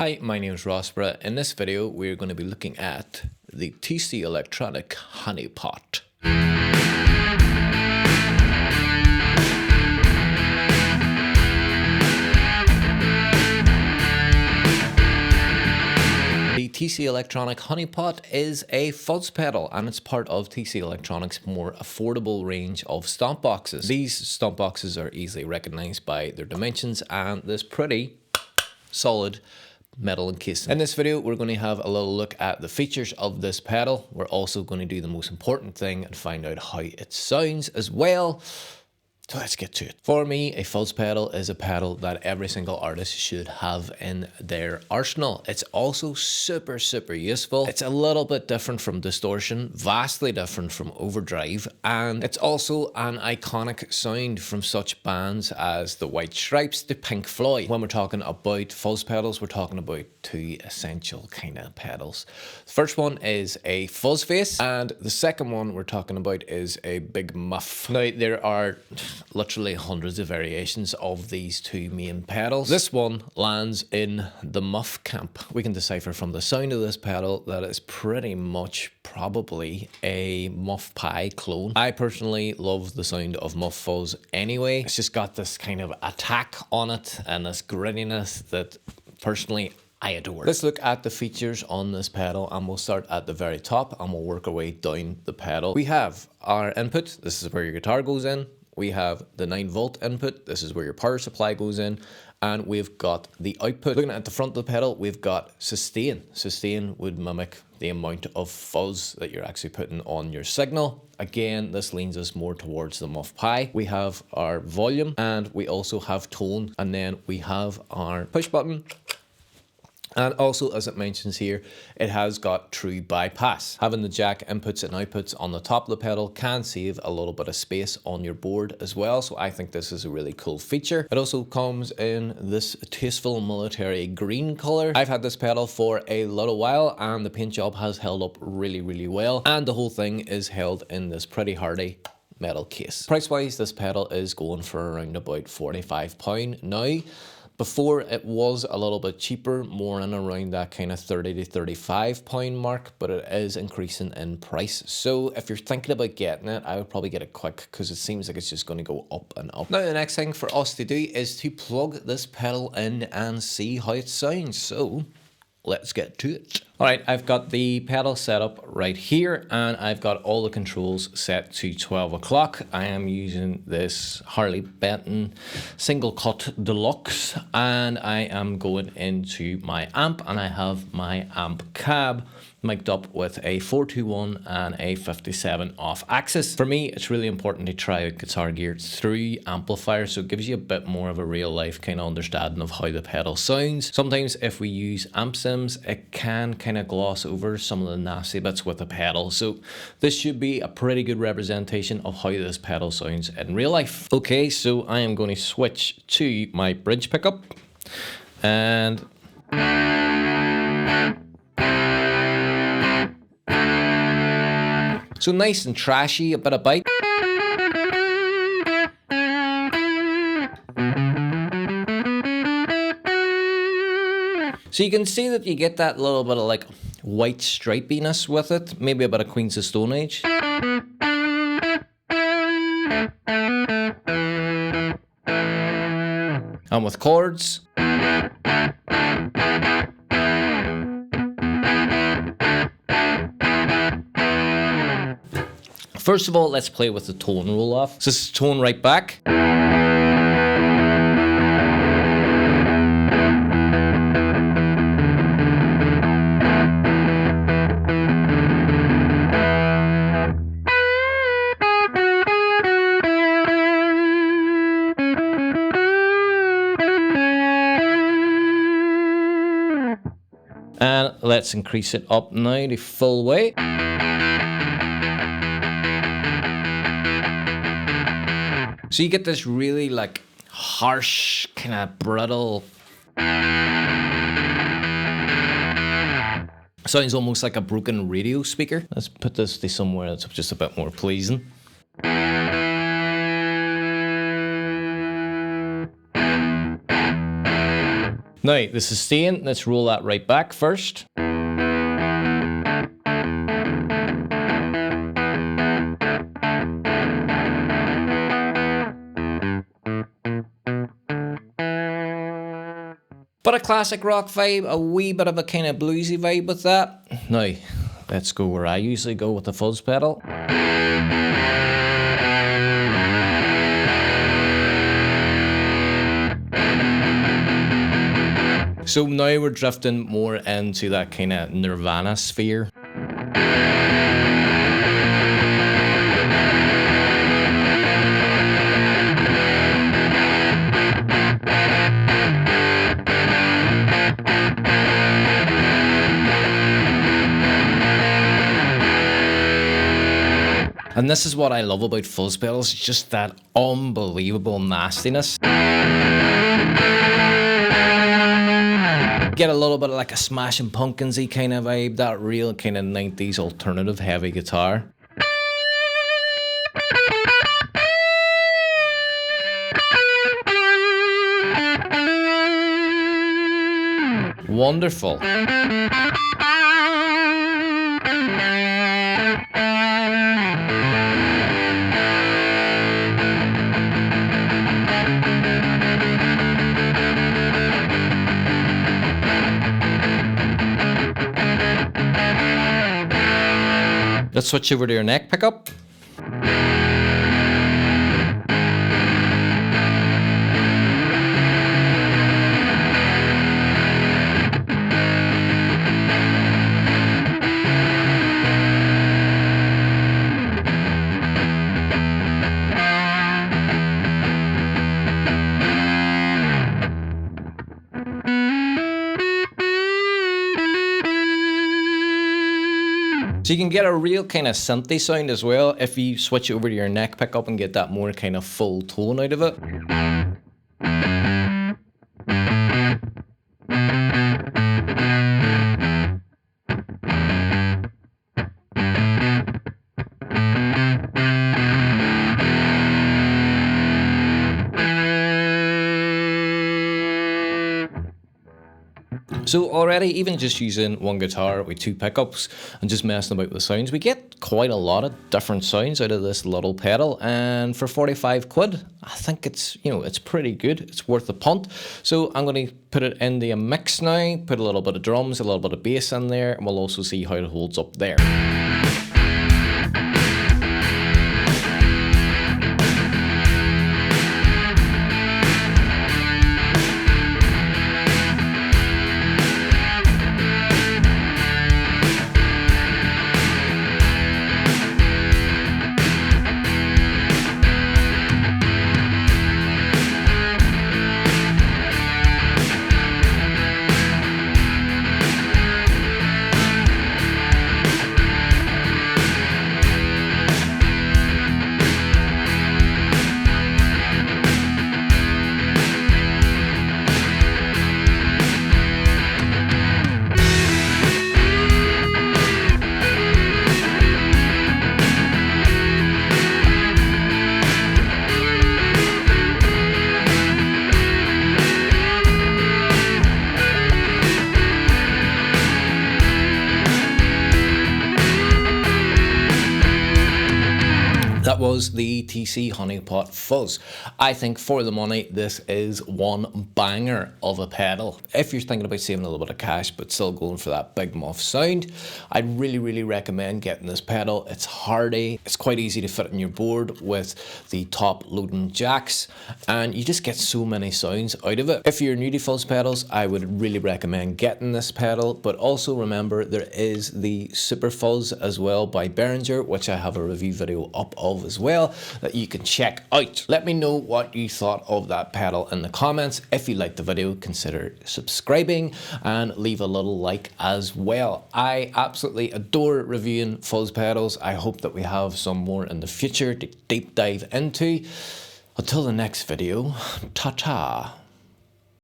Hi, my name is Rossborough. In this video, we're going to be looking at the TC Electronic Honey Pot. The TC Electronic Honey Pot is a fuzz pedal and it's part of TC Electronic's more affordable range of stomp boxes. These stomp boxes are easily recognized by their dimensions and this pretty solid metal encasing. In this video, we're going to have a little look at the features of this pedal. We're also going to do the most important thing and find out how it sounds as well. So let's get to it. For me, a fuzz pedal is a pedal that every single artist should have in their arsenal. It's also super useful. It's a little bit different from distortion, vastly different from overdrive, and it's also an iconic sound from such bands as the White Stripes to Pink Floyd. When we're talking about fuzz pedals, we're talking about two essential kind of pedals. The first one is a fuzz face, and the second one we're talking about is a big muff. Now, there are literally hundreds of variations of these two main pedals. This one lands in the muff camp. We can decipher from the sound of this pedal that it's pretty much probably a muff pie clone. I personally love the sound of muff fuzz anyway. It's just got this kind of attack on it and this grittiness that personally I adore. Let's look at the features on this pedal and we'll start at the very top and we'll work our way down the pedal. We have our input. This is where your guitar goes in. We have the 9-volt input. This is where your power supply goes in. And we've got the output. Looking at the front of the pedal, we've got sustain. Sustain would mimic the amount of fuzz that you're actually putting on your signal. Again, this leans us more towards the muff pie. We have our volume and we also have tone. And then we have our push button. And also, as it mentions here, it has got true bypass. Having the jack inputs and outputs on the top of the pedal can save a little bit of space on your board as well. So I think this is a really cool feature. It also comes in this tasteful military green color. I've had this pedal for a little while and the paint job has held up really well. And the whole thing is held in this pretty hardy metal case. Price wise, this pedal is going for around about £45 now. Before it was a little bit cheaper, more in around that kind of £30 to £35 mark, but it is increasing in price. So if you're thinking about getting it, I would probably get it quick because it seems like it's just going to go up and up. Now the next thing for us to do is to plug this pedal in and see how it sounds. So let's get to it. All right, I've got the pedal set up right here and I've got all the controls set to 12 o'clock. I am using this Harley Benton single cut deluxe and I am going into my amp and I have my amp cab mic'd up with a 421 and a 57 off axis. For me, it's really important to try out guitar gear through amplifiers, so it gives you a bit more of a real life kind of understanding of how the pedal sounds. Sometimes if we use amp sims, it can kind of gloss over some of the nasty bits with the pedal. So this should be a pretty good representation of how this pedal sounds in real life. Okay, so I am going to switch to my bridge pickup and so nice and trashy, a bit of bite. So you can see that you get that little bit of like white stripiness with it, maybe a bit of Queens of Stone Age. And with chords. First of all, let's play with the tone roll off. So this is tone right back. And let's increase it up now the full way. So you get this really like harsh, kind of brittle. Sounds almost like a broken radio speaker. Let's put this to somewhere that's just a bit more pleasing. Now, the sustain, let's roll that right back first. But a classic rock vibe, a wee bit of a kind of bluesy vibe with that. Now, let's go where I usually go with the fuzz pedal. So now we're drifting more into that kind of Nirvana sphere. And this is what I love about fuzz pedals, just that unbelievable nastiness. Get a little bit of like a Smashing Pumpkins-y kind of vibe, that real kind of 90s alternative heavy guitar. Wonderful. Let's switch over to your neck pickup. So you can get a real kind of synthy sound as well if you switch over to your neck pickup and get that more kind of full tone out of it. So already, even just using one guitar with two pickups and just messing about with the sounds, we get quite a lot of different sounds out of this little pedal. And for 45 quid, I think it's, you know, it's pretty good. It's worth a punt. So I'm going to put it in the mix now, put a little bit of drums, a little bit of bass in there, and we'll also see how it holds up there. That was the TC Honeypot Fuzz. I think for the money, this is one banger of a pedal. If you're thinking about saving a little bit of cash, but still going for that big muff sound, I'd really recommend getting this pedal. It's hardy, it's quite easy to fit in your board with the top loading jacks, and you just get so many sounds out of it. If you're new to fuzz pedals, I would really recommend getting this pedal, but also remember there is the Super Fuzz as well by Behringer, which I have a review video up of as well that you can check out. Let me know what you thought of that pedal in the comments. If you liked the video, consider subscribing and leave a little like as well. I absolutely adore reviewing fuzz pedals. I hope that we have some more in the future to deep dive into. Until the next video, ta-ta.